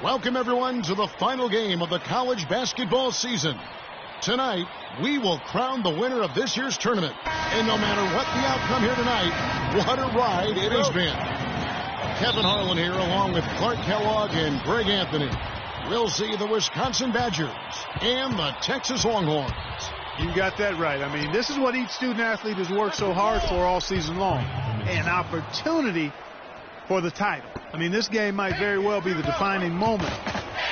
Welcome, everyone, to the final game of the college basketball season. Tonight, we will crown the winner of this year's tournament. And no matter what the outcome here tonight, what a ride it has been. Kevin Harlan here, along with Clark Kellogg and Greg Anthony. We'll see the Wisconsin Badgers and the Texas Longhorns. You got that right. I mean, this is what each student-athlete has worked so hard for all season long. An opportunity for the title. I mean, this game might very well be the defining moment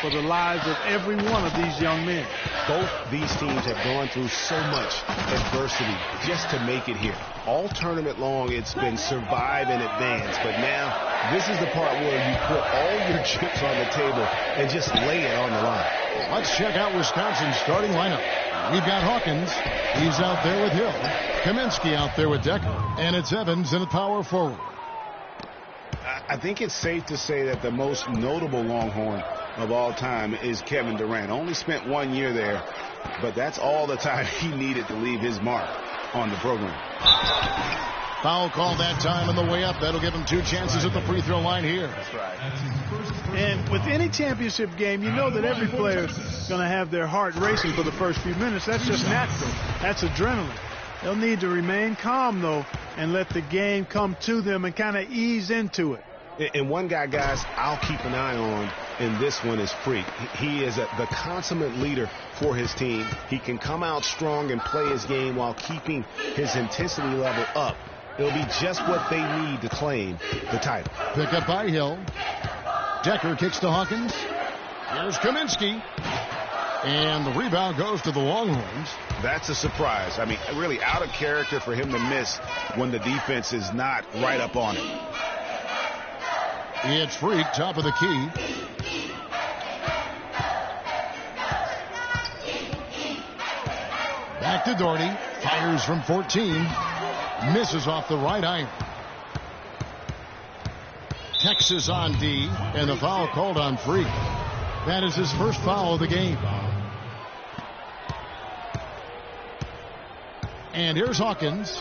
for the lives of every one of these young men. Both these teams have gone through so much adversity just to make it here. All tournament long, it's been survive and advance. But now, this is the part where you put all your chips on the table and just lay it on the line. Let's check out Wisconsin's starting lineup. We've got Hawkins. He's out there with Hill. Kaminsky out there with Decker. And it's Evans in the power forward. I think it's safe to say that the most notable Longhorn of all time is Kevin Durant. Only spent 1 year there, but that's all the time he needed to leave his mark on the program. Foul call that time on the way up. That'll give him 2 chances at the free throw line here. That's right. And with any championship game, you know that every player is going to have their heart racing for the first few minutes. That's just natural. That's adrenaline. They'll need to remain calm, though, and let the game come to them and kind of ease into it. And one guy, guys, I'll keep an eye on in this one is Freak. He is the consummate leader for his team. He can come out strong and play his game while keeping his intensity level up. It'll be just what they need to claim the title. Pick up by Hill. Decker kicks to Hawkins. Here's Kaminsky. And the rebound goes to the Longhorns. That's a surprise. I mean, really out of character for him to miss when the defense is not right up on him. It's Freak, top of the key. Back to Doherty. Fires from 14. Misses off the right iron. Texas on D, and the foul called on Freak. That is his first foul of the game. And here's Hawkins.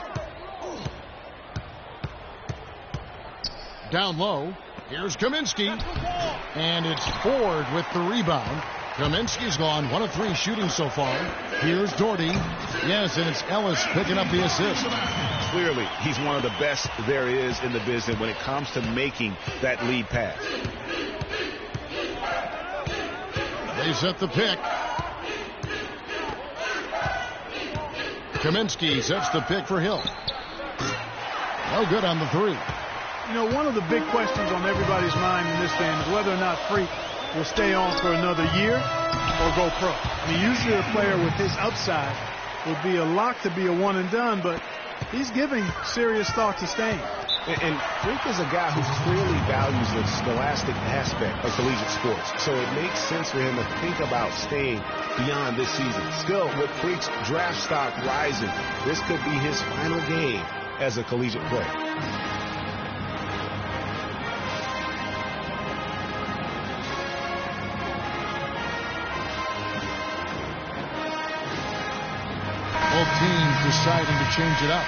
Down low. Here's Kaminsky. And it's Ford with the rebound. Kaminsky's gone 1 of 3 shooting so far. Here's Doherty. Yes, and it's Ellis picking up the assist. Clearly, he's one of the best there is in the business when it comes to making that lead pass. They set the pick. Kaminsky sets the pick for Hill. No good on the 3. You know, one of the big questions on everybody's mind in this game is whether or not Freak will stay on for another year or go pro. I mean, usually a player with his upside would be a lock to be a one and done, but he's giving serious thought to staying. And Freak is a guy who clearly values the scholastic aspect of collegiate sports, so it makes sense for him to think about staying beyond this season. Still, with Freak's draft stock rising, this could be his final game as a collegiate player. Both teams deciding to change it up.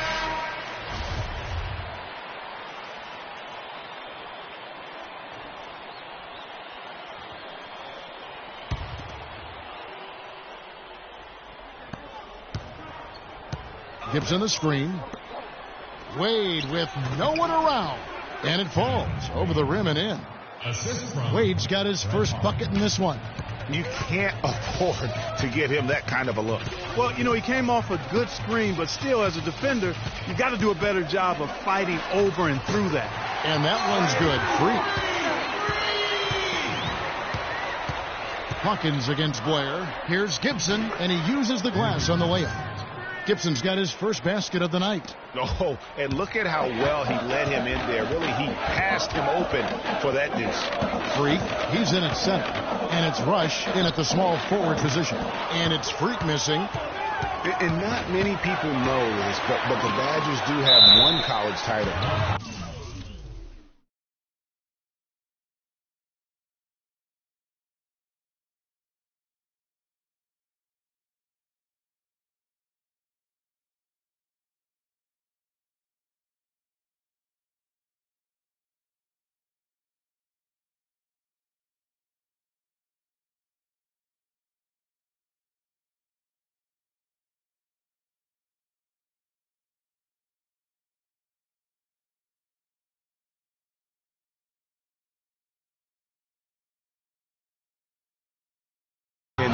Gibson the screen. Wade with no one around. And it falls over the rim and in. Wade's got his first bucket in this one. You can't afford to give him that kind of a look. Well, you know, he came off a good screen, but still, as a defender, you got to do a better job of fighting over and through that. And that one's good. Free. Hawkins against Blair. Here's Gibson, and he uses the glass on the layup. Gibson's got his first basket of the night. Oh, and look at how well he led him in there. Really, he passed him open for that deuce. Freak, he's in at center. And it's Rush in at the small forward position. And it's Freak missing. And not many people know this, but the Badgers do have one college title.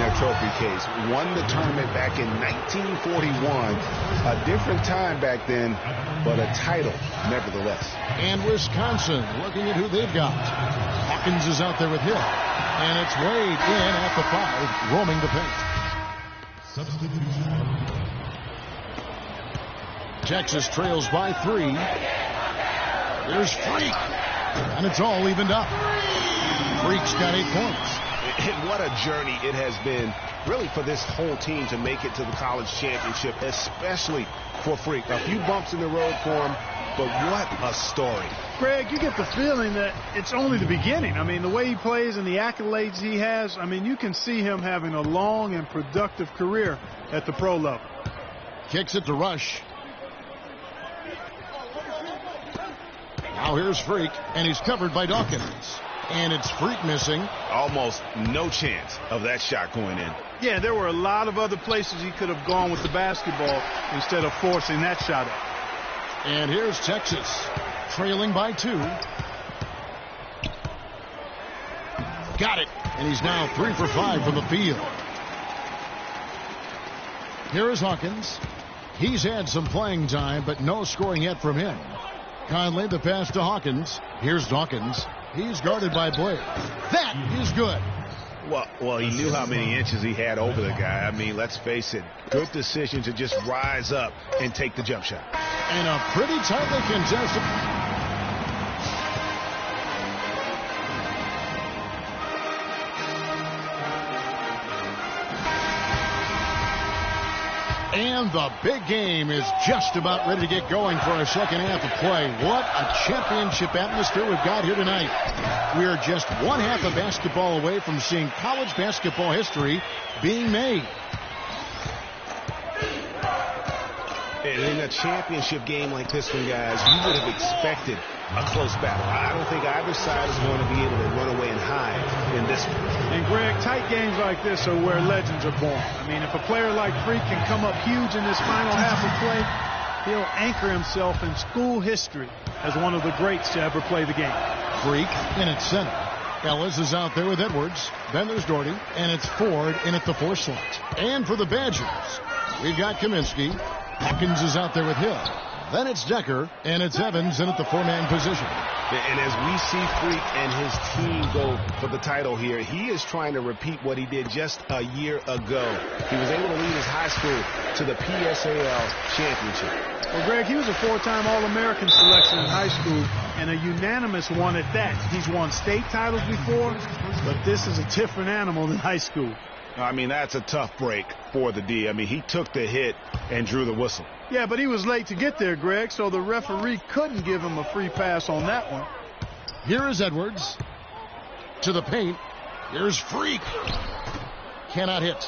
their trophy case. Won the tournament back in 1941. A different time back then, but a title nevertheless. And Wisconsin looking at who they've got. Hawkins is out there with Hill. And it's Wade in at the 5, roaming the paint. Texas trails by 3. There's Freak. And it's all evened up. Freak's got 8 points. And what a journey it has been, really, for this whole team to make it to the college championship, especially for Freak. A few bumps in the road for him, but what a story. Greg, you get the feeling that it's only the beginning. I mean, the way he plays and the accolades he has, I mean, you can see him having a long and productive career at the pro level. Kicks it to Rush. Now here's Freak, and he's covered by Dawkins. And it's Freak missing. Almost no chance of that shot going in. Yeah, there were a lot of other places he could have gone with the basketball instead of forcing that shot up. And here's Texas, trailing by 2. Got it. And he's now 3 for 5 from the field. Here is Hawkins. He's had some playing time, but no scoring yet from him. Conley, the pass to Hawkins. Here's Dawkins. He's guarded by Blake. That is good. Well, he knew how many inches he had over the guy. I mean, let's face it, good decision to just rise up and take the jump shot. And a pretty tightly contested. And the big game is just about ready to get going for our second half of play. What a championship atmosphere we've got here tonight. We are just one half of basketball away from seeing college basketball history being made. And in a championship game like this one, guys, you would have expected a close battle. I don't think either side is going to be able to run away and hide in this one. And, Greg, tight games like this are where legends are born. I mean, if a player like Freak can come up huge in this final half of play, he'll anchor himself in school history as one of the greats to ever play the game. Freak in at center. Ellis is out there with Edwards. Then there's Doherty. And it's Ford in at the 4 slot. And for the Badgers, we've got Kaminsky. Hawkins is out there with Hill. Then it's Decker, and it's Evans in at the 4-man position. And as we see Freak and his team go for the title here, he is trying to repeat what he did just a year ago. He was able to lead his high school to the PSAL championship. Well, Greg, he was a 4-time All-American selection in high school, and a unanimous one at that. He's won state titles before, but this is a different animal than high school. I mean, that's a tough break for the D. I mean, he took the hit and drew the whistle. Yeah, but he was late to get there, Greg, so the referee couldn't give him a free pass on that one. Here is Edwards. To the paint. Here's Freak. Cannot hit.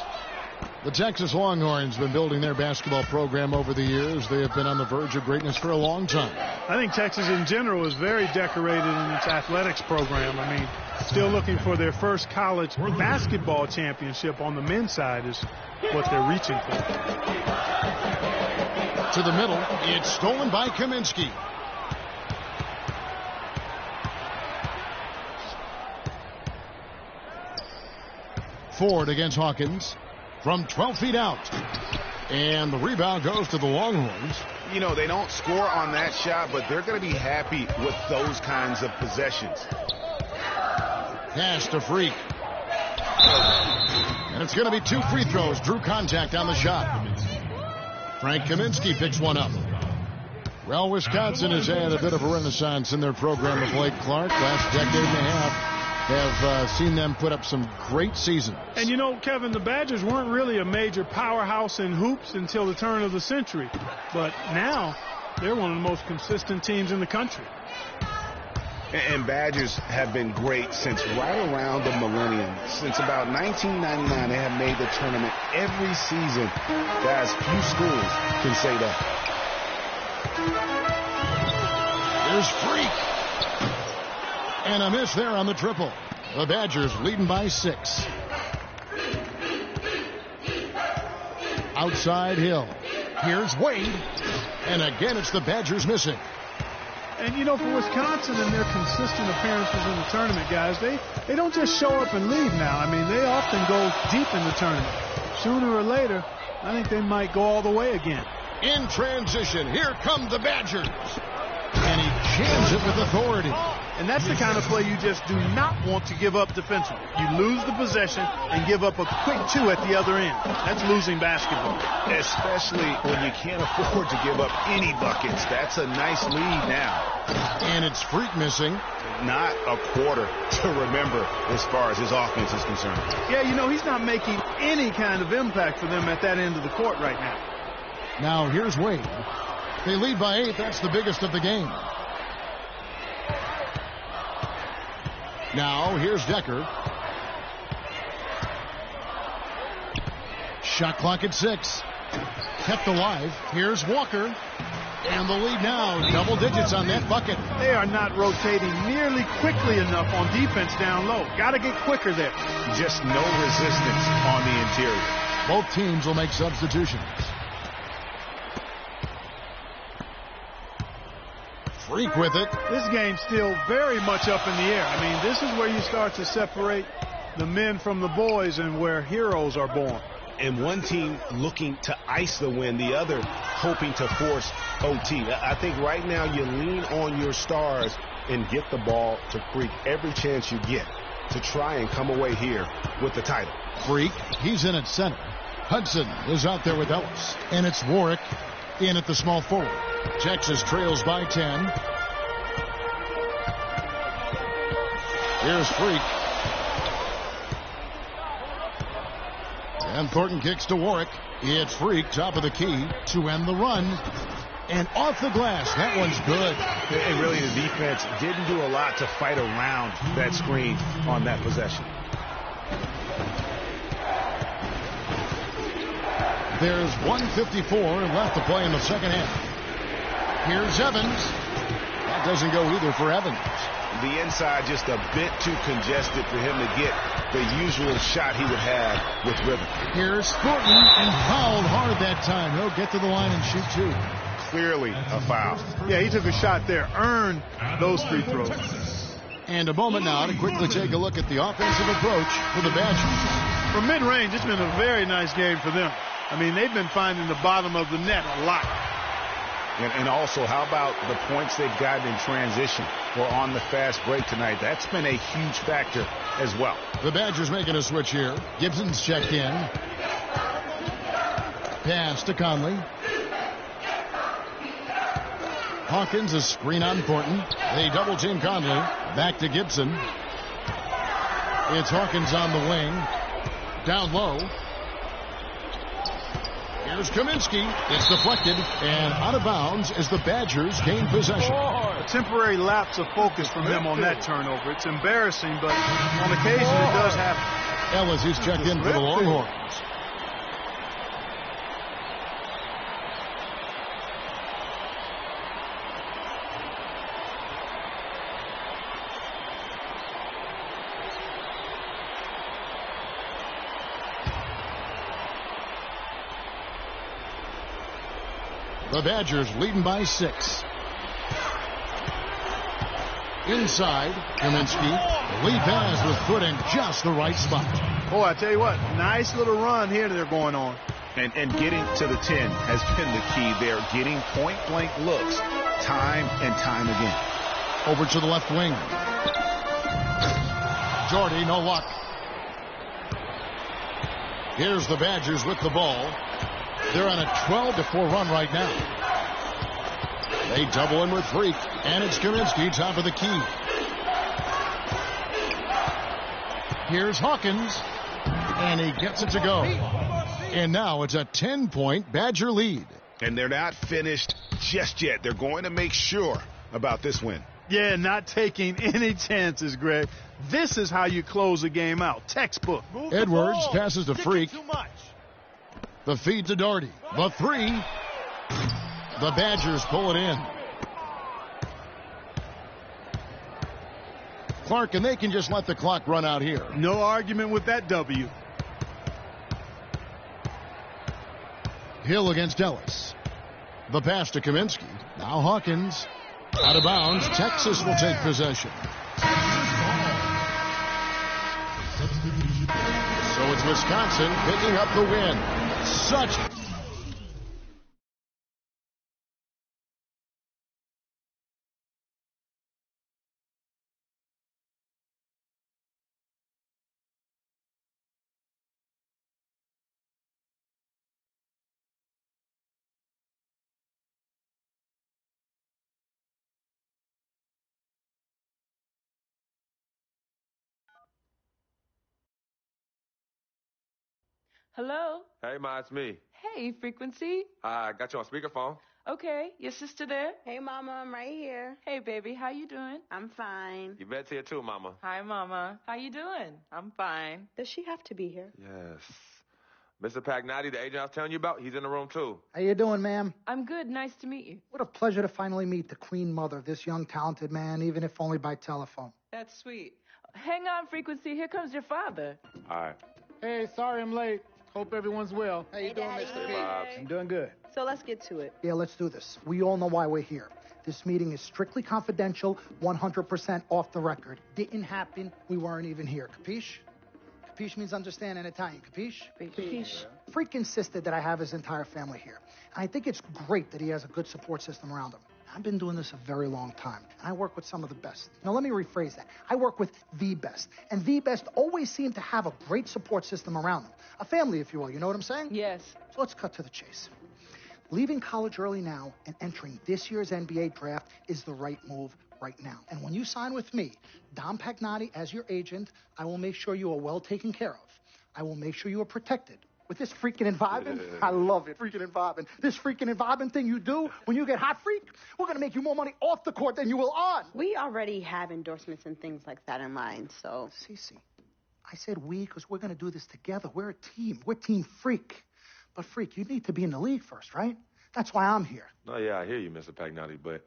The Texas Longhorns have been building their basketball program over the years. They have been on the verge of greatness for a long time. I think Texas in general is very decorated in its athletics program. I mean, still looking for their first college basketball championship on the men's side is what they're reaching for. To the middle. It's stolen by Kaminsky. Ford against Hawkins. From 12 feet out. And the rebound goes to the Longhorns. You know, they don't score on that shot, but they're going to be happy with those kinds of possessions. Pass to Freak. And it's going to be 2 free throws. Drew contact on the shot. Frank Kaminsky picks one up. Well, Wisconsin has had a bit of a renaissance in their program of Blake Clark. Last decade and a half have seen them put up some great seasons. And you know, Kevin, the Badgers weren't really a major powerhouse in hoops until the turn of the century. But now they're one of the most consistent teams in the country. And Badgers have been great since right around the millennium. Since about 1999, they have made the tournament every season. Guys, few schools can say that. There's Freak. And a miss there on the triple. The Badgers leading by 6. Outside Hill. Here's Wade. And again, it's the Badgers missing. And, you know, for Wisconsin and their consistent appearances in the tournament, guys, they don't just show up and leave now. I mean, they often go deep in the tournament. Sooner or later, I think they might go all the way again. In transition, here come the Badgers. And he jams it with authority. And that's the kind of play you just do not want to give up defensively. You lose the possession and give up a quick 2 at the other end. That's losing basketball. Especially when you can't afford to give up any buckets. That's a nice lead now. And it's Freak missing. Not a quarter to remember as far as his offense is concerned. Yeah, you know, he's not making any kind of impact for them at that end of the court right now. Now here's Wade. They lead by 8. That's the biggest of the game. Now here's Decker. Shot clock at 6. Kept alive. Here's Walker. And the lead now, double digits on that bucket. They are not rotating nearly quickly enough on defense down low. Got to get quicker there. Just no resistance on the interior. Both teams will make substitutions. Freak with it. This game's still very much up in the air. I mean, this is where you start to separate the men from the boys and where heroes are born. And one team looking to ice the win, the other hoping to force OT. I think right now you lean on your stars and get the ball to Freak every chance you get to try and come away here with the title. Freak, he's in at center. Hudson is out there with Ellis. And it's Warwick in at the small forward. Texas trails by 10. Here's Freak. And Thornton kicks to Warwick. It's Freak, top of the key, to end the run. And off the glass. That one's good. And really, the defense didn't do a lot to fight around that screen on that possession. There's 1:54 left to play in the second half. Here's Evans. That doesn't go either for Evans. The inside just a bit too congested for him to get the usual shot he would have with rhythm. Here's Thornton, and fouled hard that time. He'll get to the line and shoot 2. Clearly a foul. Yeah, he took a shot there. Earned those free throws. And a moment now to quickly take a look at the offensive approach for the Badgers. From mid-range, it's been a very nice game for them. I mean, they've been finding the bottom of the net a lot. And also, how about the points they've gotten in transition or on the fast break tonight? That's been a huge factor as well. The Badgers making a switch here. Gibson's checked in. Pass to Conley. Hawkins, a screen on Thornton. They double team Conley. Back to Gibson. It's Hawkins on the wing. Down low. Here's Kaminsky. It's deflected and out of bounds as the Badgers gain possession. A temporary lapse of focus from them on that turnover. It's embarrassing, but on occasion it does happen. Ellis, he's checked in for the Longhorns. The Badgers leading by 6. Inside, Kaminsky. Lead pass was put in just the right spot. Oh, I tell you what, nice little run here they're going on. And getting to the 10 has been the key there. Getting point-blank looks time and time again. Over to the left wing. Jordy, no luck. Here's the Badgers with the ball. They're on a 12-4 run right now. They double in with Freak, and it's Kaminsky, top of the key. Here's Hawkins, and he gets it to go. And now it's a 10-point Badger lead. And they're not finished just yet. They're going to make sure about this win. Yeah, not taking any chances, Greg. This is how you close a game out. Textbook. Edwards passes to Freak. The feed to Doherty. The 3. The Badgers pull it in. Clark, and they can just let the clock run out here. No argument with that W. Hill against Ellis. The pass to Kaminsky. Now Hawkins. Out of bounds, Texas will take possession. So it's Wisconsin picking up the win. Such Hello? Hey, Ma, it's me. Hey, Frequency. I got you on speakerphone. Okay, your sister there? Hey, Mama, I'm right here. Hey, baby, how you doing? I'm fine. Yvette's here too, Mama. Hi, Mama. How you doing? I'm fine. Does she have to be here? Yes. Mr. Pagnotti, the agent I was telling you about, he's in the room too. How you doing, ma'am? I'm good. Nice to meet you. What a pleasure to finally meet the queen mother of this young, talented man, even if only by telephone. That's sweet. Hang on, Frequency. Here comes your father. All right. Hey, sorry I'm late. Hope everyone's well. How you doing, Daddy. Mr. Hey, P? Bobs. I'm doing good. So let's get to it. Yeah, let's do this. We all know why we're here. This meeting is strictly confidential, 100% off the record. Didn't happen. We weren't even here. Capiche? Capiche means understand in Italian. Capiche? Capiche. Freak insisted that I have his entire family here. And I think it's great that he has a good support system around him. I've been doing this a very long time, and I work with some of the best. Now, let me rephrase that. I work with the best, and the best always seem to have a great support system around them. A family, if you will. You know what I'm saying? Yes. So let's cut to the chase. Leaving college early now and entering this year's NBA draft is the right move right now. And when you sign with me, Dom Pagnotti, as your agent, I will make sure you are well taken care of. I will make sure you are protected. With this freaking environment, I love it, freaking environment. This freaking environment thing you do when you get hot, freak, we're going to make you more money off the court than you will on. We already have endorsements and things like that in line, so. Cece, I said we because we're going to do this together. We're a team. We're Team Freak. But, Freak, you need to be in the league first, right? That's why I'm here. No, yeah, I hear you, Mr. Pagnotti, but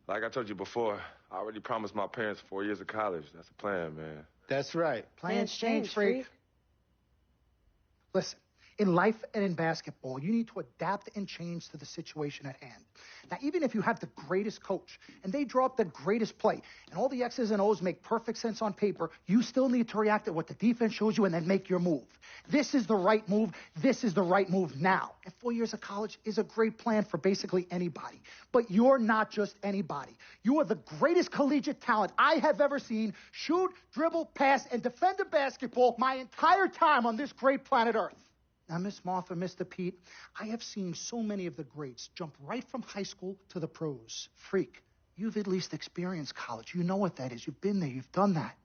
like I told you before, I already promised my parents 4 years of college. That's the plan, man. That's right. Plans change, Freak. Listen. In life and in basketball, you need to adapt and change to the situation at hand. Now, even if you have the greatest coach and they draw up the greatest play and all the X's and O's make perfect sense on paper, you still need to react to what the defense shows you and then make your move. This is the right move. This is the right move now. And 4 years of college is a great plan for basically anybody. But you're not just anybody. You are the greatest collegiate talent I have ever seen shoot, dribble, pass, and defend a basketball my entire time on this great planet Earth. Now, Miss Martha, Mr. Pete, I have seen so many of the greats jump right from high school to the pros. Freak, you've at least experienced college. You know what that is. You've been there. You've done that.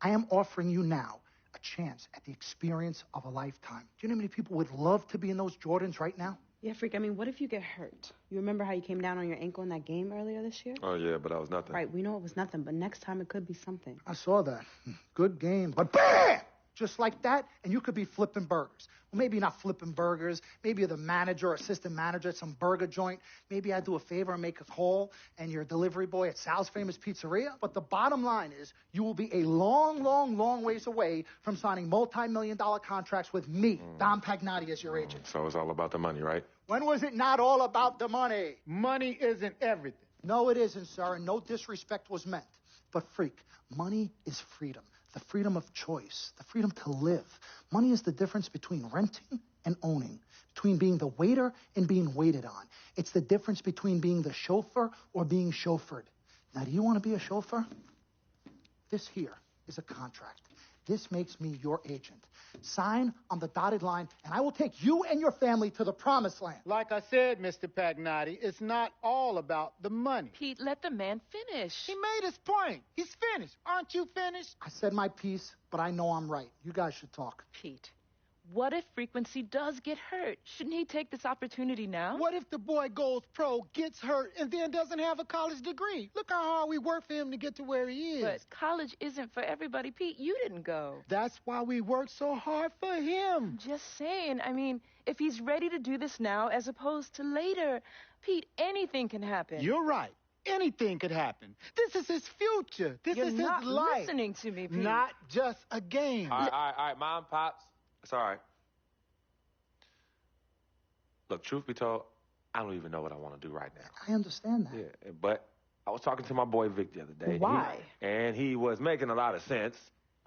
I am offering you now a chance at the experience of a lifetime. Do you know how many people would love to be in those Jordans right now? Yeah, Freak, I mean, what if you get hurt? You remember how you came down on your ankle in that game earlier this year? Oh, yeah, but that was nothing. Right, we know it was nothing, but next time it could be something. I saw that. Good game. But bam! Just like that, and you could be flipping burgers. Well, maybe not flipping burgers. Maybe you're the manager or assistant manager at some burger joint. Maybe I do a favor and make a call, and you're a delivery boy at Sal's Famous Pizzeria. But the bottom line is you will be a long, long, long ways away from signing multi-million-dollar contracts with me, Dom Pagnotti, as your agent. So it's all about the money, right? When was it not all about the money? Money isn't everything. No, it isn't, sir, and no disrespect was meant. But, Freak, money is freedom. The freedom of choice, the freedom to live. Money is the difference between renting and owning, between being the waiter and being waited on. It's the difference between being the chauffeur or being chauffeured. Now, do you want to be a chauffeur? This here is a contract. This makes me your agent. Sign on the dotted line, and I will take you and your family to the promised land. Like I said, Mr. Pagnotti, it's not all about the money. Pete, let the man finish. He made his point. He's finished. Aren't you finished? I said my piece, but I know I'm right. You guys should talk. Pete, what if Frequency does get hurt? Shouldn't he take this opportunity now? What if the boy goes pro, gets hurt, and then doesn't have a college degree? Look how hard we work for him to get to where he is. But college isn't for everybody. Pete, you didn't go. That's why we work so hard for him. Just saying. I mean, if he's ready to do this now as opposed to later, Pete, anything can happen. You're right. Anything could happen. This is his future. This You're is not his life. listening to me, Pete. Not just a game. All right, Mom, Pops. It's all right. Look, truth be told, I don't even know what I want to do right now. I understand that. Yeah, but I was talking to my boy Vic the other day. Why? And he was making a lot of sense.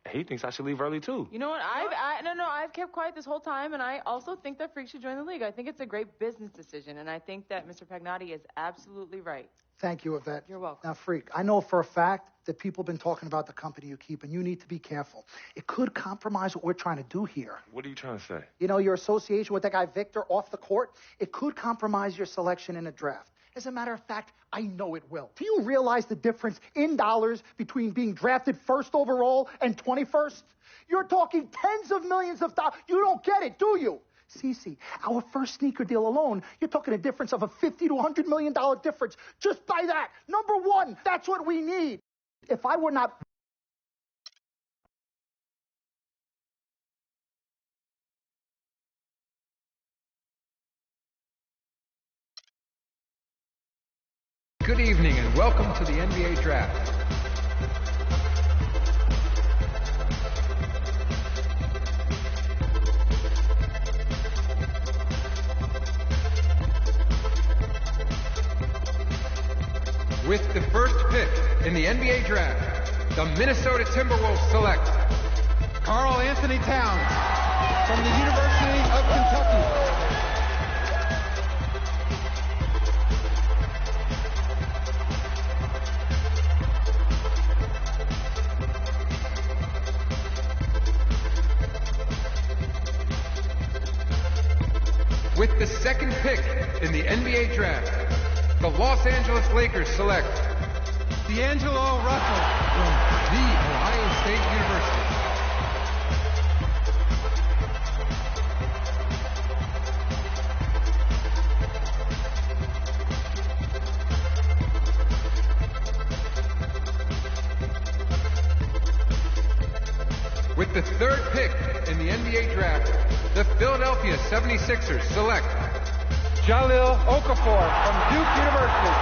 He thinks I should leave early, too. You know what? I've kept quiet this whole time, and I also think that Freak should join the league. I think it's a great business decision, and I think that Mr. Pagnotti is absolutely right. Thank you, Yvette. You're welcome. Now, Freak, I know for a fact that people have been talking about the company you keep, and you need to be careful. It could compromise what we're trying to do here. What are you trying to say? You know, your association with that guy Victor off the court, it could compromise your selection in a draft. As a matter of fact, I know it will. Do you realize the difference in dollars between being drafted first overall and 21st? You're talking tens of millions of dollars. You don't get it, do you? Cece, our first sneaker deal alone, you're talking a difference of a $50 to $100 million difference just by that. Number one, that's what we need. If I were not... Good evening and welcome to the NBA Draft. With the first pick in the NBA Draft, the Minnesota Timberwolves select Karl Anthony Towns from the University of Kentucky. With the second pick in the NBA Draft, the Los Angeles Lakers select D'Angelo Russell from The Ohio State University. With the third pick in the NBA Draft, the Philadelphia 76ers select Jahlil Okafor from Duke University.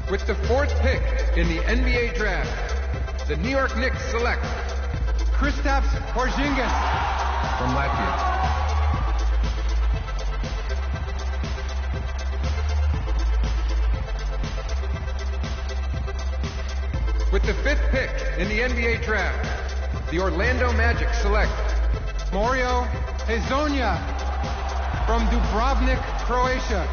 With the fourth pick in the NBA Draft, the New York Knicks select Kristaps Porzingis from Latvia. With the fifth pick in the NBA Draft, the Orlando Magic select Mario Hezonja from Dubrovnik, Croatia.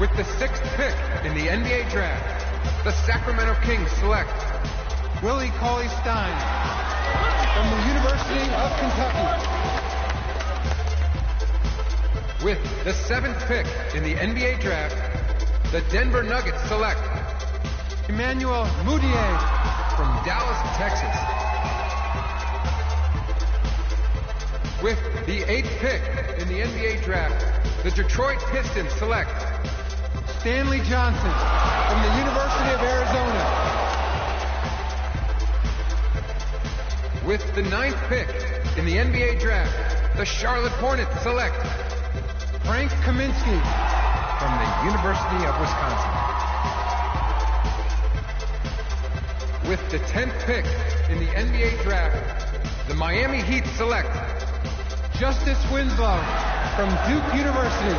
With the sixth pick in the NBA Draft, the Sacramento Kings select Willie Cauley-Stein from the University of Kentucky. With the seventh pick in the NBA Draft, the Denver Nuggets select Emmanuel Mudiay from Dallas, Texas. With the eighth pick in the NBA Draft, the Detroit Pistons select Stanley Johnson from the University of Arizona. With the ninth pick in the NBA Draft, the Charlotte Hornets select Frank Kaminsky from the University of Wisconsin. With the 10th pick in the NBA Draft, the Miami Heat select Justice Winslow from Duke University.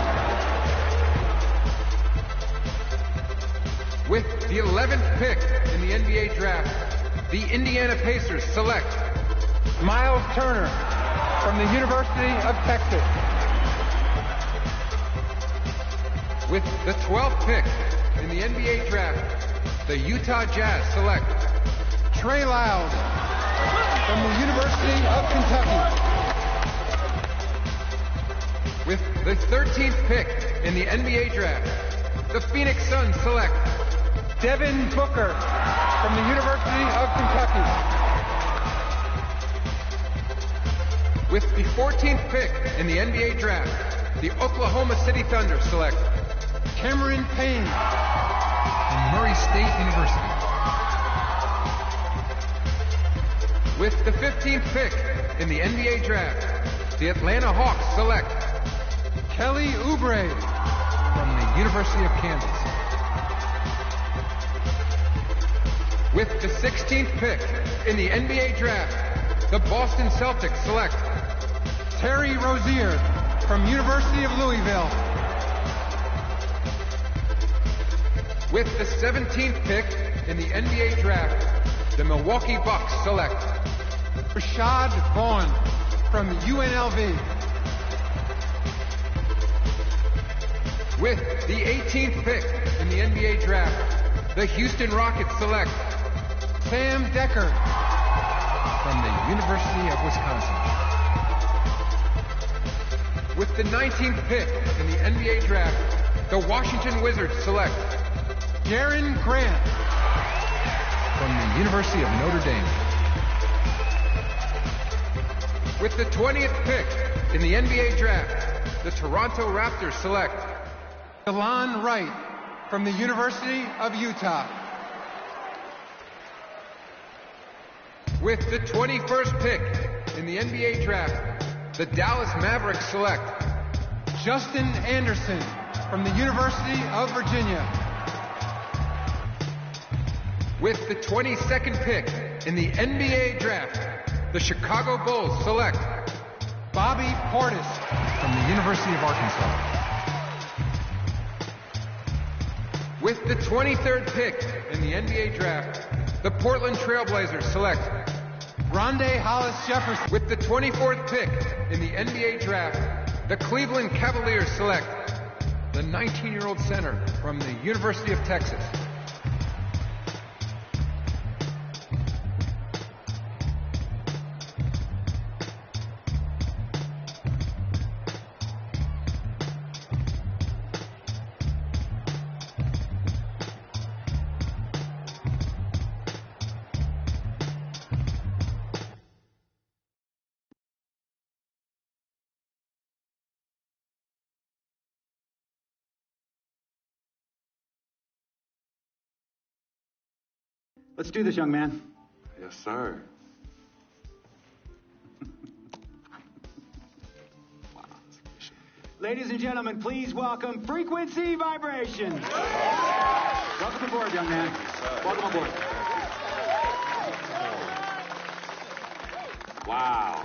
With the 11th pick in the NBA Draft, the Indiana Pacers select Miles Turner from the University of Texas. With the 12th pick in the NBA Draft, the Utah Jazz select Trey Lyles from the University of Kentucky. With the 13th pick in the NBA Draft, the Phoenix Suns select Devin Booker from the University of Kentucky. With the 14th pick in the NBA Draft, the Oklahoma City Thunder select Cameron Payne from Murray State University. With the 15th pick in the NBA Draft, the Atlanta Hawks select Kelly Oubre from the University of Kansas. With the 16th pick in the NBA draft, the Boston Celtics select Terry Rozier from University of Louisville. With the 17th pick in the NBA draft, the Milwaukee Bucks select Rashad Vaughn from UNLV. With the 18th pick in the NBA draft, the Houston Rockets select Sam Decker from the University of Wisconsin. With the 19th pick in the NBA draft, the Washington Wizards select Jaren Grant from the University of Notre Dame. With the 20th pick in the NBA draft, the Toronto Raptors select Delon Wright from the University of Utah. With the 21st pick in the NBA draft, the Dallas Mavericks select Justin Anderson from the University of Virginia. With the 22nd pick in the NBA draft, the Chicago Bulls select Bobby Portis from the University of Arkansas. With the 23rd pick in the NBA draft, the Portland Trailblazers select Rondae Hollis-Jefferson. With the 24th pick in the NBA draft, the Cleveland Cavaliers select the 19-year-old center from the University of Texas. Let's do this, young man. Yes, sir. Ladies and gentlemen, please welcome Frequency Vibration. Welcome aboard, young man. Welcome aboard. Wow.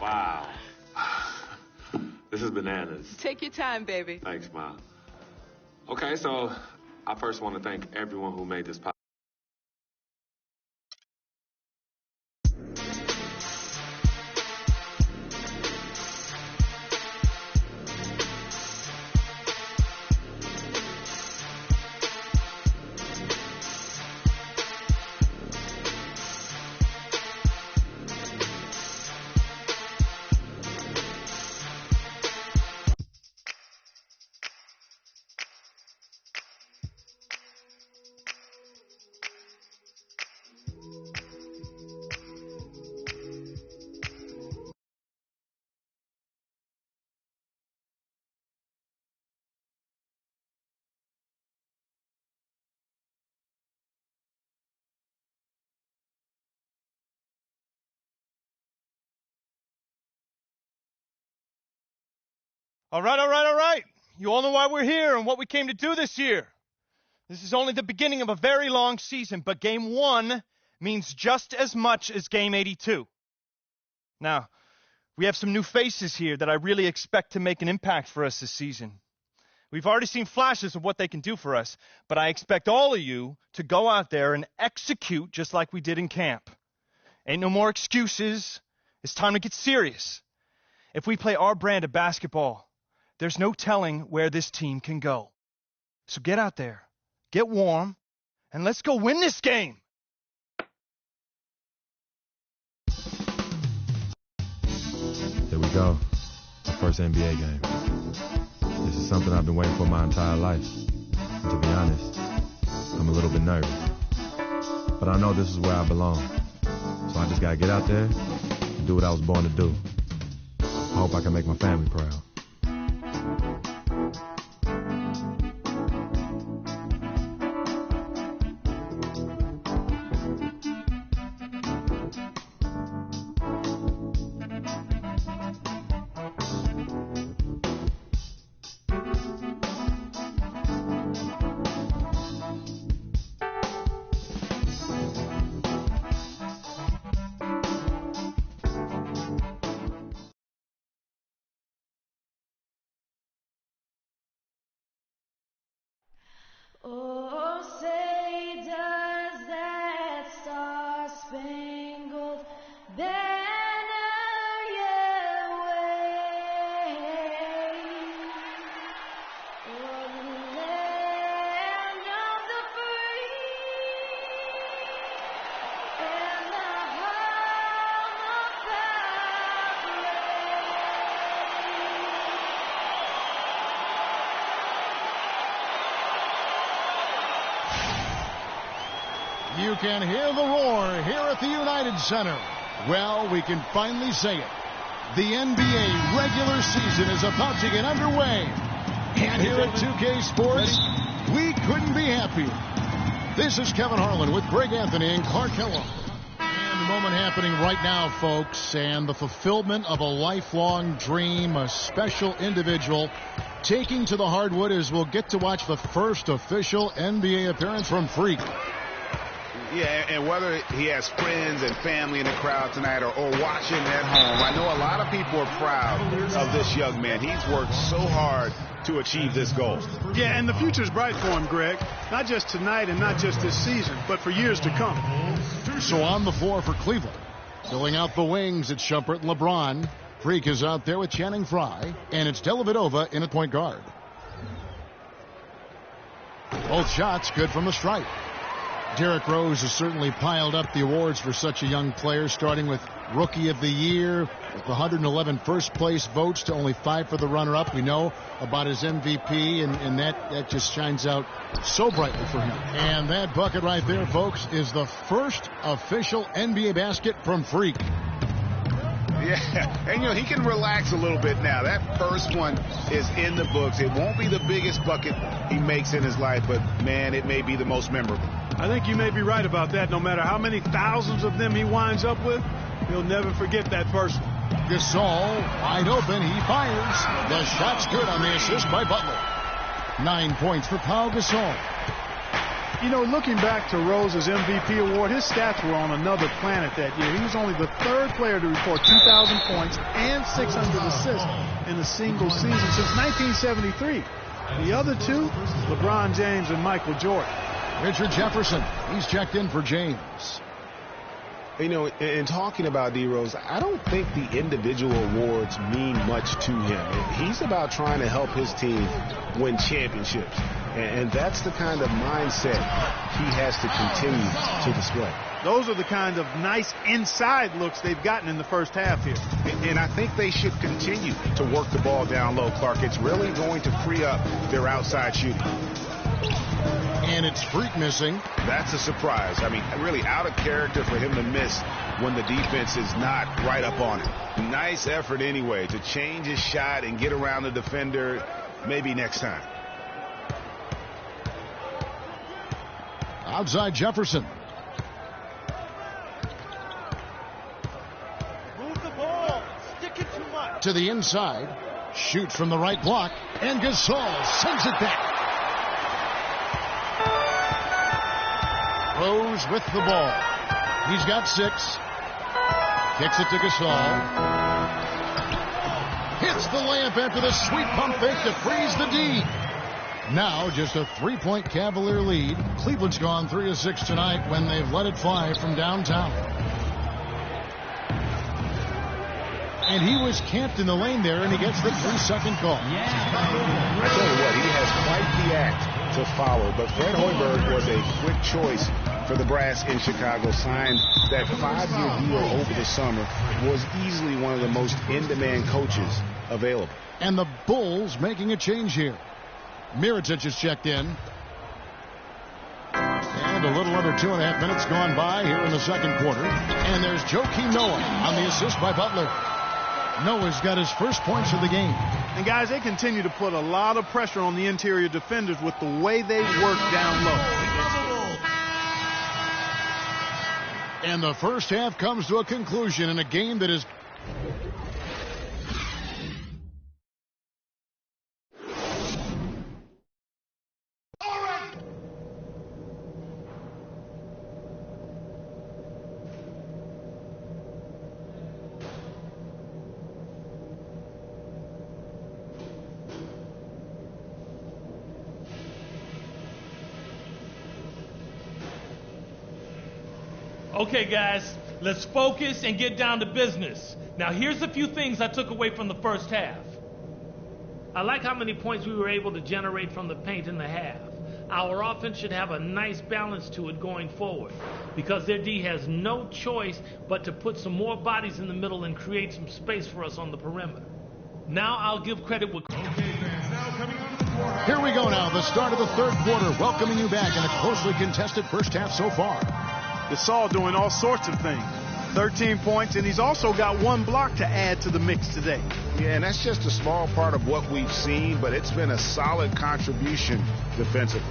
Wow. This is bananas. Take your time, baby. Thanks, Mom. Okay, so I first want to thank everyone who made this possible. All right. You all know why we're here and what we came to do this year. This is only the beginning of a very long season, but Game 1 means just as much as Game 82. Now, we have some new faces here that I really expect to make an impact for us this season. We've already seen flashes of what they can do for us, but I expect all of you to go out there and execute just like we did in camp. Ain't no more excuses. It's time to get serious. If we play our brand of basketball, there's no telling where this team can go. So get out there, get warm, and let's go win this game. Here we go. My first NBA game. This is something I've been waiting for my entire life. And to be honest, I'm a little bit nervous. But I know this is where I belong. So I just gotta get out there and do what I was born to do. I hope I can make my family proud. Oh, say does that star-spangled banner yet wave o'er the land of the free and the home of You can hear the roar here at the United Center. Well, we can finally say it. The NBA regular season is about to get underway. And here at 2K Sports, we couldn't be happier. This is Kevin Harlan with Greg Anthony and Clark Kellogg. And the moment happening right now, folks, and the fulfillment of a lifelong dream, a special individual taking to the hardwood as we'll get to watch the first official NBA appearance from Freak. Yeah, and whether he has friends and family in the crowd tonight or watching at home, I know a lot of people are proud of this young man. He's worked so hard to achieve this goal. Yeah, and the future's bright for him, Greg. Not just tonight and not just this season, but for years to come. So on the floor for Cleveland, filling out the wings, it's Shumpert and LeBron. Freak is out there with Channing Frye, and it's Dellavedova in at point guard. Both shots good from the stripe. Derrick Rose has certainly piled up the awards for such a young player, starting with Rookie of the Year, with 111 first-place votes to only 5 for the runner-up. We know about his MVP, and that just shines out so brightly for him. And that bucket right there, folks, is the first official NBA basket from Freak. Yeah, and he can relax a little bit now. That first one is in the books. It won't be the biggest bucket he makes in his life, but, man, it may be the most memorable. I think you may be right about that. No matter how many thousands of them he winds up with, he'll never forget that first one. Gasol, wide open, he fires. The shot's good on the assist by Butler. 9 points for Pau Gasol. Looking back to Rose's MVP award, his stats were on another planet that year. He was only the third player to record 2,000 points and 600 assists in a single season since 1973. The other two, LeBron James and Michael Jordan. Richard Jefferson, he's checked in for James. In talking about D. Rose, I don't think the individual awards mean much to him. He's about trying to help his team win championships. And that's the kind of mindset he has to continue to display. Those are the kind of nice inside looks they've gotten in the first half here. And I think they should continue to work the ball down low, Clark. It's really going to free up their outside shooting. And it's Freak missing. That's a surprise. I mean, really out of character for him to miss when the defense is not right up on him. Nice effort anyway to change his shot and get around the defender maybe next time. Outside Jefferson. Move the ball. Stick it too much. To the inside. Shoots from the right block. And Gasol sends it back. Rose with the ball. He's got 6. Kicks it to Gasol. Hits the layup after the sweet pump fake to freeze the D. Now just a 3-point Cavalier lead. Cleveland's gone 3 of 6 tonight when they've let it fly from downtown. And he was camped in the lane there, and he gets the 3-second call. I tell you what, he has quite the act to follow, but Fred Hoiberg was a quick choice for the Brass in Chicago. Signed that 5-year deal over the summer. Was easily one of the most in-demand coaches available. And the Bulls making a change here. Mirotic is checked in. And a little under 2.5 minutes gone by here in the second quarter. And there's Joakim Noah on the assist by Butler. Noah's got his first points of the game. And guys, they continue to put a lot of pressure on the interior defenders with the way they work down low. And the first half comes to a conclusion in a game that is Okay, guys, let's focus and get down to business. Now, here's a few things I took away from the first half. I like how many points we were able to generate from the paint in the half. Our offense should have a nice balance to it going forward because their D has no choice but to put some more bodies in the middle and create some space for us on the perimeter. Now I'll give credit with... Here we go now, the start of the third quarter, welcoming you back in a closely contested first half so far. Gasol doing all sorts of things. 13 points, and he's also got one block to add to the mix today. Yeah, and that's just a small part of what we've seen, but it's been a solid contribution defensively.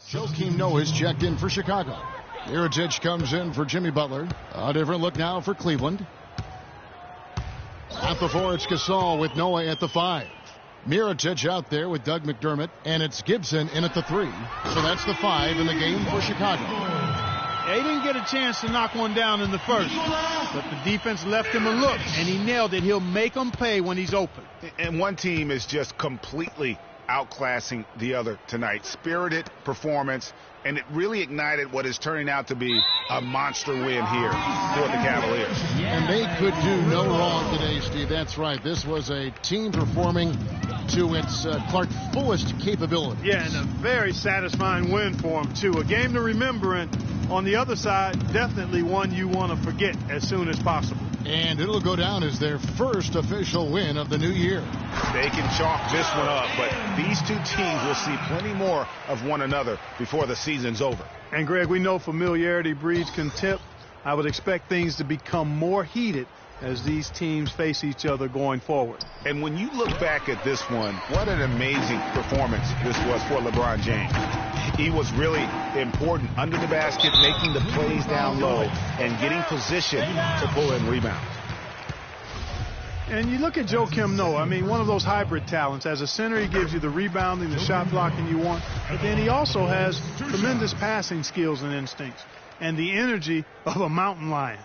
Joakim Noah is checked in for Chicago. Mirotic comes in for Jimmy Butler. A different look now for Cleveland. At the 4, it's Gasol with Noah at the 5. Mirotic out there with Doug McDermott, and it's Gibson in at the 3. So that's the 5 in the game for Chicago. They didn't get a chance to knock one down in the first, but the defense left him a look, and he nailed it. He'll make them pay when he's open. And one team is just completely outclassing the other tonight. Spirited performance, and it really ignited what is turning out to be a monster win here for the Cavaliers. And they could do no wrong today, Steve. That's right. This was a team performing to its Clark's fullest capability. Yeah, and a very satisfying win for him, too. A game to remember, and on the other side, definitely one you want to forget as soon as possible. And it'll go down as their first official win of the new year. They can chalk this one up, but these two teams will see plenty more of one another before the season's over. And, Greg, we know familiarity breeds contempt. I would expect things to become more heated as these teams face each other going forward. And when you look back at this one, what an amazing performance this was for LeBron James. He was really important under the basket, making the plays down low and getting position to pull in rebounds. And you look at Joakim Noah, I mean, one of those hybrid talents. As a center, he gives you the rebounding, the shot blocking you want, but then he also has tremendous passing skills and instincts and the energy of a mountain lion.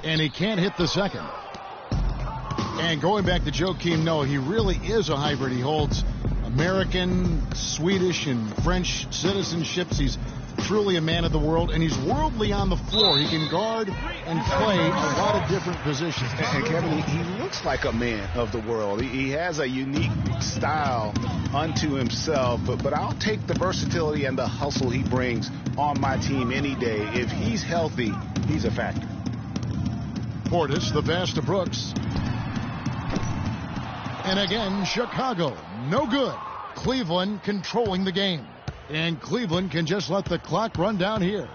And he can't hit the second. And going back to Joakim Noah, he really is a hybrid. He holds American, Swedish, and French citizenships. He's truly a man of the world, and he's worldly on the floor. He can guard and play a lot of different positions. And Kevin, he looks like a man of the world. He has a unique style unto himself, but I'll take the versatility and the hustle he brings on my team any day. If he's healthy, he's a factor. Portis, the pass to Brooks. And again, Chicago, no good. Cleveland controlling the game. And Cleveland can just let the clock run down here.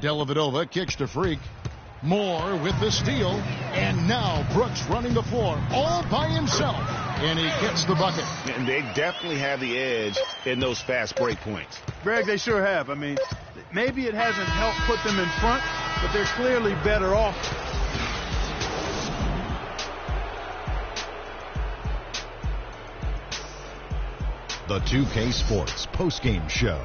Dellavedova kicks to Freak. Moore with the steal. And now Brooks running the floor all by himself. And he gets the bucket. And they definitely have the edge in those fast break points. Greg, they sure have. I mean, maybe it hasn't helped put them in front, but they're clearly better off. The 2K Sports postgame show.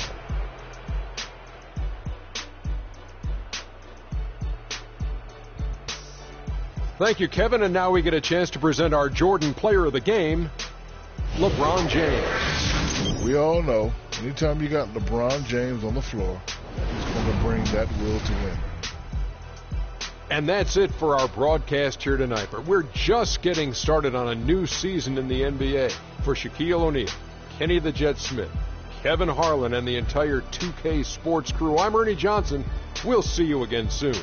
Thank you, Kevin. And now we get a chance to present our Jordan Player of the Game, LeBron James. We all know anytime you got LeBron James on the floor, he's going to bring that will to win. And that's it for our broadcast here tonight. But we're just getting started on a new season in the NBA. For Shaquille O'Neal, Kenny the Jet Smith, Kevin Harlan, and the entire 2K Sports crew, I'm Ernie Johnson. We'll see you again soon.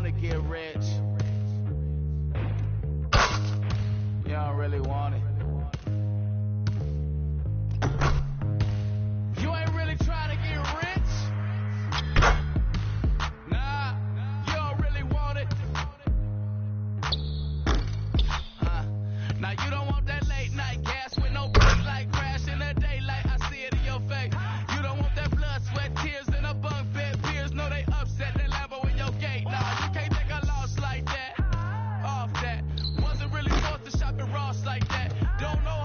want to get rich. You don't really want it. You ain't really trying to get rich. Nah, you don't really want it. Now you don't want that late night gas with no break, like crash in the daylight. I see it in your face. You don't want that blood, sweat, tears in a bunk bed. Peers know they upset. That Lambo in your gate. Nah, you can't take a loss like that. Off that. Wasn't really forced to shop at Ross like that. Don't know